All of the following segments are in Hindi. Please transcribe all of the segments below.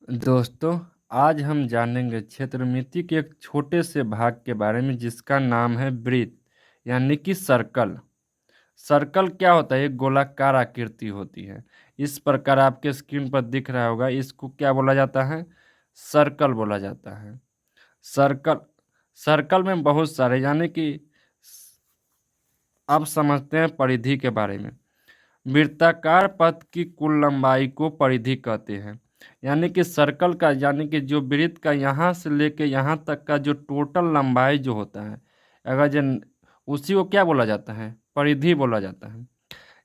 दोस्तों, आज हम जानेंगे क्षेत्रमिति के एक छोटे से भाग के बारे में जिसका नाम है वृत्त यानी कि सर्कल। सर्कल क्या होता है? एक गोलाकार आकृति होती है। इस प्रकार आपके स्क्रीन पर दिख रहा होगा। इसको क्या बोला जाता है? सर्कल बोला जाता है। सर्कल सर्कल में बहुत सारे यानी कि आप समझते हैं परिधि के बारे में। वृत्ताकार पथ की कुल लंबाई को परिधि कहते हैं। यानी कि सर्कल का यानी कि जो वृत्त का यहाँ से लेके यहाँ तक का जो टोटल लंबाई जो होता है, अगर जो उसी को क्या बोला जाता है? परिधि बोला जाता है।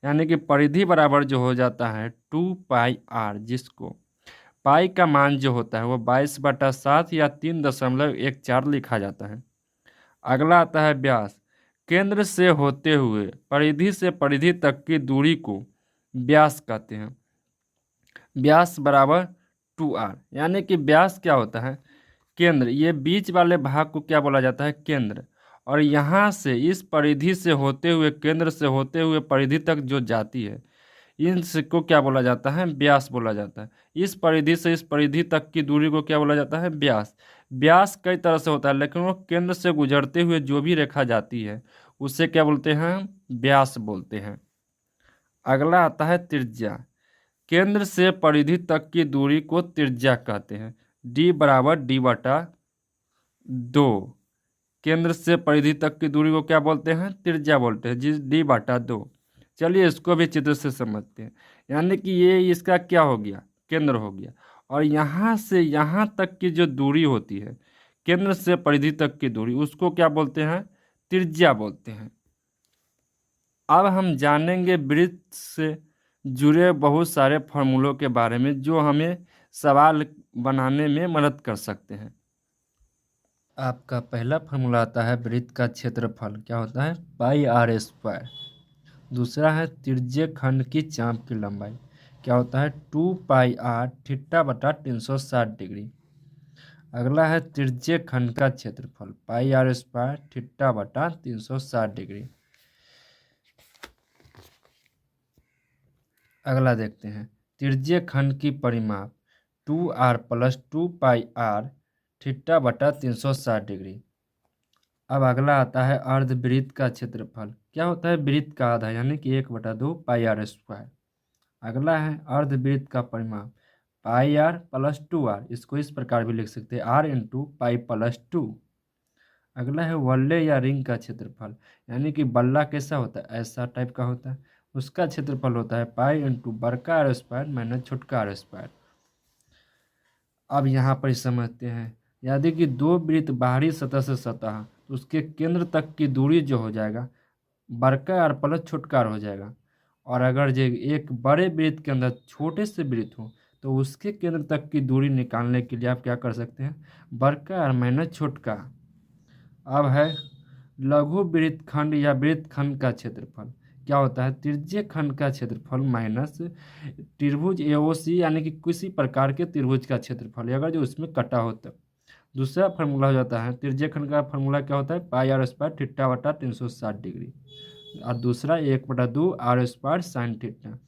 यानी कि परिधि बराबर जो हो जाता है 2πr, जिसको पाई का मान जो होता है वो 22/7 या 3.14 लिखा जाता है। अगला आता है व्यास। केंद्र से होते हुए परिधि से परिधि तक की दूरी को व्यास कहते हैं। व्यास बराबर 2r। यानी कि व्यास क्या होता है? केंद्र, ये बीच वाले भाग को क्या बोला जाता है? केंद्र। और यहाँ से इस परिधि से होते हुए केंद्र से होते हुए परिधि तक जो जाती है, इनको क्या बोला जाता है? व्यास बोला जाता है। इस परिधि से इस परिधि तक की दूरी को क्या बोला जाता है? व्यास। व्यास कई तरह से होता है, लेकिन वो केंद्र से गुजरते हुए जो भी रेखा जाती है उसे क्या बोलते हैं? व्यास बोलते हैं। अगला आता है त्रिज्या। केंद्र से परिधि तक की दूरी को त्रिज्या कहते हैं। d बराबर d/2। केंद्र से परिधि तक की दूरी को क्या बोलते हैं? त्रिज्या बोलते हैं, जिस d/2। चलिए इसको भी चित्र से समझते हैं। यानी कि ये इसका क्या हो गया? केंद्र हो गया। और यहाँ से यहाँ तक की जो दूरी होती है, केंद्र से परिधि तक की दूरी, उसको क्या बोलते हैं? त्रिज्या बोलते हैं। अब हम जानेंगे वृत्त से जुड़े बहुत सारे फार्मूलों के बारे में जो हमें सवाल बनाने में मदद कर सकते हैं। आपका पहला फार्मूला आता है वृत्त का क्षेत्रफल क्या होता है? πr²। दूसरा है त्रिज्य खंड की चाप की लंबाई क्या होता है? 2πr θ/360 degree. अगला है त्रिज्य खंड का क्षेत्रफल πr² θ/360 डिग्री। अगला देखते हैं त्रिज्य खंड की परिमाप 2r + 2πr θ/360 डिग्री। अब अगला आता है अर्धवृत्त का क्षेत्रफल क्या होता है? वृत्त का आधा यानी कि 1/2 πr²। अगला है अर्धवृत्त का परिमाप πr + 2r। इसको इस प्रकार भी लिख सकते हैं r × π + 2। अगला है वल्ले या रिंग का क्षेत्रफल। यानी कि बल्ला कैसा होता है? ऐसा टाइप का होता है। उसका क्षेत्रफल होता है π × बड़का r² - छोटका r²। अब यहाँ पर समझते हैं, यदि कि दो वृत्त बाहरी सतह से सतह तो उसके केंद्र तक की दूरी जो हो जाएगा बड़का r + छोटका r हो जाएगा। और अगर जो एक बड़े वृत्त के अंदर छोटे से वृत्त हो तो उसके केंद्र तक की दूरी निकालने के लिए आप क्या कर सकते हैं? बड़का r - छोटका। अब है लघु वृत्त खंड या वृत्त खंड का क्षेत्रफल क्या होता है? त्रिज्य खंड का क्षेत्रफल माइनस त्रिभुज AOC यानी कि किसी प्रकार के त्रिभुज का क्षेत्रफल अगर जो उसमें कटा होता है। दूसरा फार्मूला हो जाता है त्रिज्य खंड का फार्मूला क्या होता है? πr² θ/360 degree. और दूसरा 1/2 r² sin थीटा।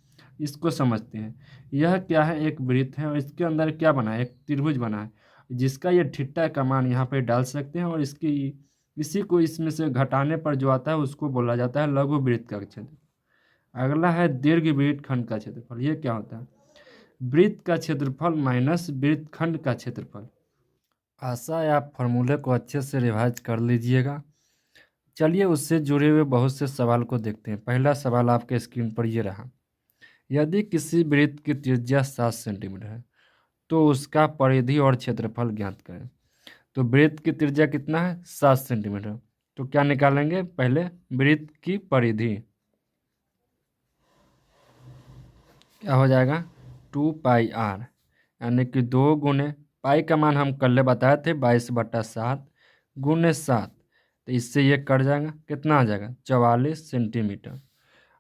इसको समझते हैं। यह क्या है? एक वृत्त है और इसके अंदर क्या बना है? एक त्रिभुज बना है जिसका ये थीटा का मान यहाँ पे डाल सकते हैं और इसी को इसमें से घटाने पर जो आता है उसको बोला जाता है लघु वृत्त का क्षेत्रफल। अगला है दीर्घ वृत्त खंड का क्षेत्रफल। ये क्या होता है? वृत्त का क्षेत्रफल माइनस वृत्त खंड का क्षेत्रफल। आशा है आप फॉर्मूले को अच्छे से रिवाइज कर लीजिएगा। चलिए उससे जुड़े हुए बहुत से सवाल को देखते हैं। पहला सवाल आपके स्क्रीन पर ये रहा। यदि किसी वृत्त की त्रिज्या 7 सेंटीमीटर है तो उसका परिधि और क्षेत्रफल ज्ञात करें। तो वृत्त की त्रिज्या कितना है? 7 सेंटीमीटर। तो क्या निकालेंगे? पहले वृत्त की परिधि क्या हो जाएगा? 2πr यानी कि 2 गुने पाई का मान हम कल बताए थे 22/7 गुने 7। तो इससे ये कट जाएगा, कितना आ जाएगा? 44 सेंटीमीटर।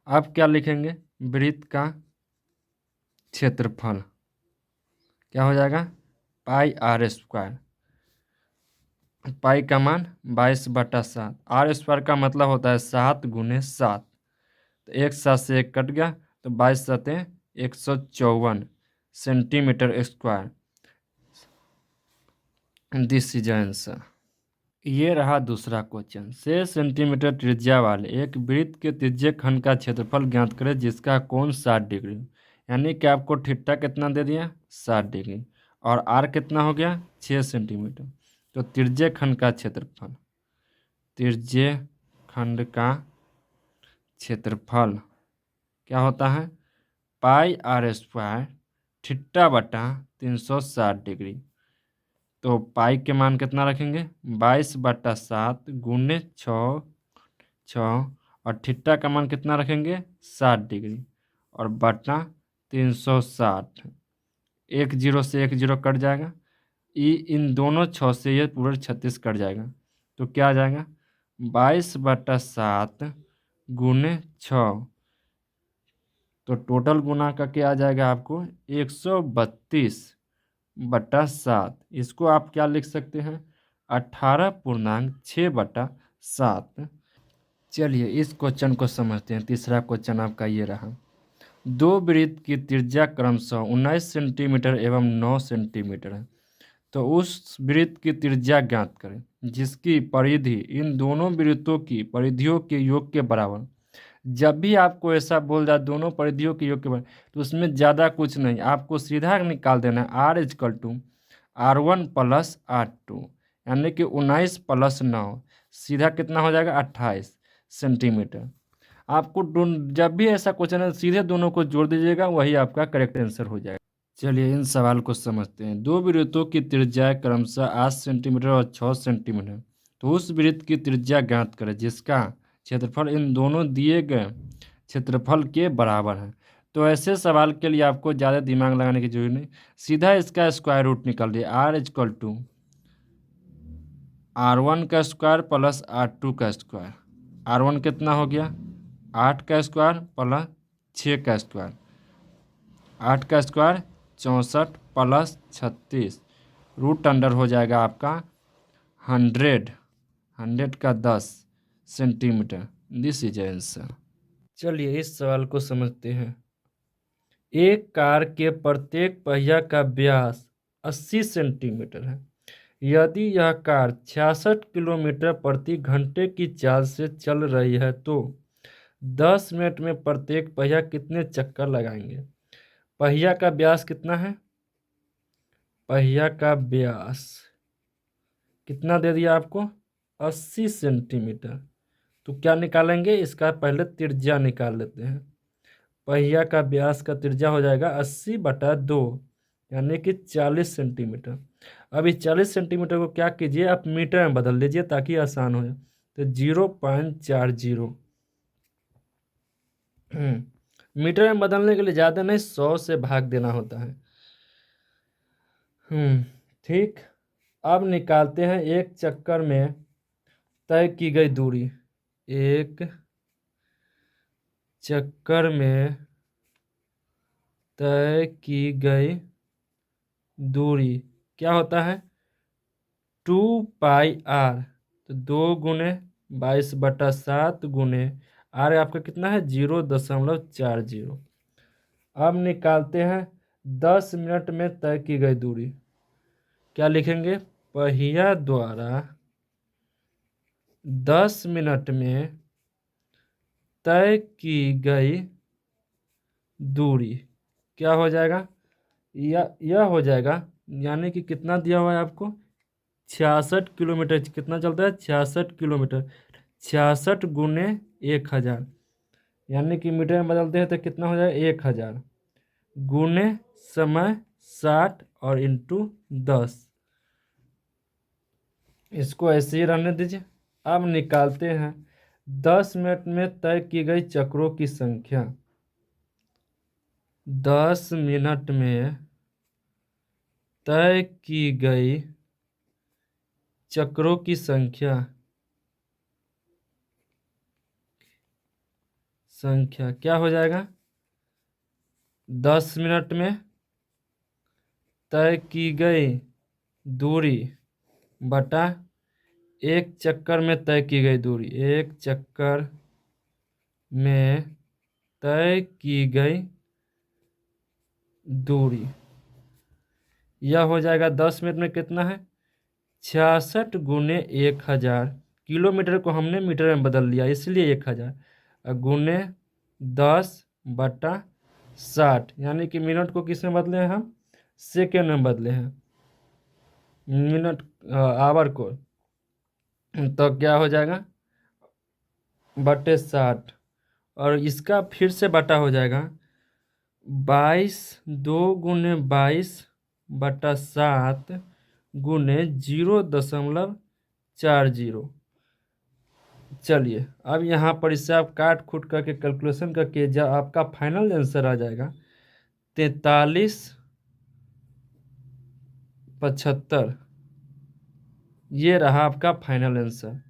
अब क्या लिखेंगे? वृत्त का क्षेत्रफल क्या हो जाएगा? πr²। पाई का मान 22/7। r² का मतलब होता है 7 गुने 7। तो एक 7 से एक कट गया तो 22 × 7 = 154 centimetre square. This is answer. ये रहा दूसरा क्वेश्चन। 6 सेंटीमीटर त्रिज्या वाले एक वृत्त के त्रिज्य खंड का क्षेत्रफल ज्ञात करें जिसका कोण 60 डिग्री। यानी कि आपको थीटा कितना दे दिया, 60 डिग्री, और आर कितना हो गया, 6 सेंटीमीटर। तो त्रिज्य खंड का क्षेत्रफल, त्रिज्य खंड का क्षेत्रफल क्या होता है, पाई आर स्क्वायर थीटा बटा 360 डिग्री। तो पाई के मान कितना रखेंगे, 22/7 गुने 6 और थीटा का मान कितना रखेंगे, 60 डिग्री और बटा 360। एक जीरो से एक जीरो कट जाएगा, इन दोनों 6 से ये पूरा 36 कट जाएगा। तो क्या आ जाएगा, 22/7 गुने 6। तो टोटल गुना का क्या आ जाएगा आपको, 132/7। इसको आप क्या लिख सकते हैं, 18.6/7। चलिए इस क्वेश्चन को समझते हैं। तीसरा क्वेश्चन आपका ये रहा। दो वृत्त की त्रिज्या क्रमशः 19 सेंटीमीटर एवं 9 सेंटीमीटर है। तो उस वृत्त की त्रिज्या ज्ञात करें जिसकी परिधि इन दोनों वृत्तों की परिधियों के योग के बराबर। जब भी आपको ऐसा बोल जाए दोनों परिधियों के योग के बराबर, तो उसमें ज़्यादा कुछ नहीं, आपको सीधा निकाल देना है R = R1 + R2, यानी कि 19 + 9 सीधा कितना हो जाएगा, 28 सेंटीमीटर। आपको जब भी ऐसा क्वेश्चन है सीधे दोनों को जोड़ दीजिएगा, वही आपका करेक्ट आंसर हो जाएगा। चलिए इन सवाल को समझते हैं। दो वृत्तों की त्रिज्या क्रमशः 8 सेंटीमीटर और 6 सेंटीमीटर। तो उस वृत्त की त्रिज्या ज्ञात करें जिसका क्षेत्रफल इन दोनों दिए गए क्षेत्रफल के बराबर है। तो ऐसे सवाल के लिए आपको ज़्यादा दिमाग लगाने की जरूरत नहीं, सीधा इसका स्क्वायर रूट निकाल दिए। R = R1² + R2²। R1 कितना हो गया, 8² + 6²। 8² 64 + 36 रूट अंडर हो जाएगा आपका 100, 100 का 10 सेंटीमीटर। This is answer. चलिए इस सवाल को समझते हैं। एक कार के प्रत्येक पहिया का व्यास 80 सेंटीमीटर है। यदि यह कार 66 किलोमीटर प्रति घंटे की चाल से चल रही है तो 10 मिनट में प्रत्येक पहिया कितने चक्कर लगाएंगे। पहिया का व्यास कितना है, पहिया का व्यास कितना दे दिया आपको, 80 सेंटीमीटर। तो क्या निकालेंगे, इसका पहले त्रिज्या निकाल लेते हैं। पहिया का व्यास का त्रिज्या हो जाएगा 80/2, यानी कि 40 सेंटीमीटर। अब इस 40 सेंटीमीटर को क्या कीजिए, आप मीटर में बदल लीजिए ताकि आसान हो जाए। तो 0.40 मीटर में बदलने के लिए ज़्यादा नहीं, 100 से भाग देना होता है। ठीक। अब निकालते हैं एक चक्कर में तय की गई दूरी। एक चक्कर में तय की गई दूरी क्या होता है, 2πr। तो 2 गुने 22/7 गुने आर आपका कितना है, 0.40। अब निकालते हैं 10 मिनट में तय की गई दूरी। क्या लिखेंगे, पहिया द्वारा 10 मिनट में तय की गई दूरी क्या हो जाएगा, यह हो जाएगा, यानी कि कितना दिया हुआ है आपको, 66 किलोमीटर। कितना चलता है, 66 किलोमीटर। 66 गुने 1000, यानी कि मीटर में बदलते हैं तो कितना हो जाएगा, 1000 गुने समय 60 और इंटू 10। इसको ऐसे ही रहने दीजिए। अब निकालते हैं 10 मिनट में तय की गई चक्रों की संख्या। 10 मिनट में तय की गई चक्रों की संख्या क्या हो जाएगा, 10 मिनट में तय की गई दूरी बटा एक चक्कर में तय की गई दूरी। एक चक्कर में तय की गई दूरी यह हो जाएगा 10 मिनट में कितना है, 66 गुने 1000, किलोमीटर को हमने मीटर में बदल लिया इसलिए 1000 गुने 10/60, यानी कि मिनट को किस में बदले हैं हम, सेकेंड में बदले हैं, मिनट आवर को, तो क्या हो जाएगा बटे 60, और इसका फिर से बटा हो जाएगा 22, 2 गुने 22/7 गुने 0.40। चलिए अब यहाँ पर इससे आप काट खूट करके कैलकुलेशन करके जब आपका फाइनल आंसर आ जाएगा 43.75, ये रहा आपका फाइनल आंसर।